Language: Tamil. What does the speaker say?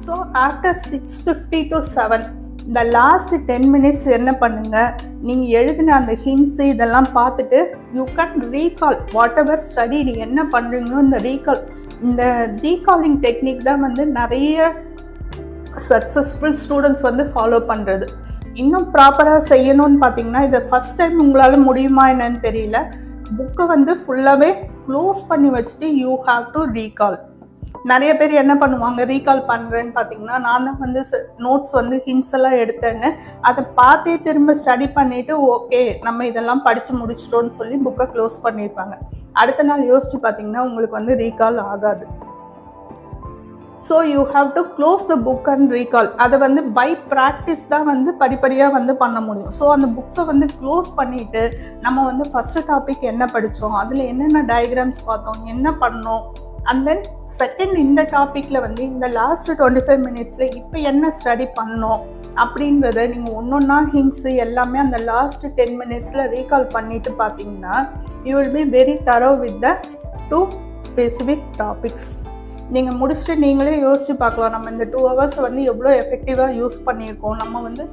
ஸோ ஆஃப்டர் 6:50 to 7 இந்த லாஸ்ட் 10 minutes என்ன பண்ணுங்க, நீங்கள் எழுதின அந்த ஹிண்ட்ஸு இதெல்லாம் பார்த்துட்டு you can recall what ever study நீ என்ன பண்ணுறீங்களோ இந்த ரீகாலிங் டெக்னிக் தான் வந்து நிறைய சக்ஸஸ்ஃபுல் ஸ்டூடெண்ட்ஸ் வந்து ஃபாலோ பண்ணுறது. இன்னும் ப்ராப்பராக செய்யணும்னு பார்த்தீங்கன்னா இதை ஃபஸ்ட் டைம் உங்களால் முடியுமா என்னன்னு தெரியல, புக்கை வந்து ஃபுல்லாகவே க்ளோஸ் பண்ணி வச்சுட்டு யூ ஹாவ் டு ரீகால். நிறைய பேர் என்ன பண்ணுவாங்க, ரீகால் பண்ணுறேன்னு பார்த்தீங்கன்னா நான் தான் வந்து நோட்ஸ் வந்து ஹிண்ட்ஸ் எல்லாம் எடுத்தேன்னு அதை பார்த்தே திரும்ப ஸ்டடி பண்ணிவிட்டு ஓகே நம்ம இதெல்லாம் படித்து முடிச்சிட்டோன்னு சொல்லி புக்கை க்ளோஸ் பண்ணியிருப்பாங்க. அடுத்த நாள் யோசிச்சு பார்த்தீங்கன்னா உங்களுக்கு வந்து ரீகால் ஆகாது. So you have to close the book and recall. அதை வந்து பை ப்ராக்டிஸ் தான் வந்து படிப்படியாக வந்து பண்ண முடியும். ஸோ அந்த புக்ஸை வந்து க்ளோஸ் பண்ணிவிட்டு நம்ம வந்து ஃபஸ்ட்டு டாபிக் என்ன படித்தோம், அதில் என்னென்ன டயக்ராம்ஸ் பார்த்தோம், என்ன பண்ணோம், அண்ட் தென் செகண்ட் இந்த டாப்பிக்கில் வந்து இந்த லாஸ்ட் 25 minutesல இப்போ என்ன ஸ்டடி பண்ணோம் அப்படின்றத நீங்கள் ஒன்றொன்னா ஹிண்ட்ஸு எல்லாமே அந்த லாஸ்ட் 10 minutesல ரீகால் பண்ணிட்டு பார்த்தீங்கன்னா யூ வில் பி வெரி தரோ வித் த 2 ஸ்பெசிஃபிக் டாபிக்ஸ். நீங்கள் முடிச்சுட்டு நீங்களே யோசிச்சு பார்க்கலாம், நம்ம இந்த 2 hours வந்து எவ்வளோ எஃபெக்டிவாக யூஸ் பண்ணியிருக்கோம், நம்ம வந்து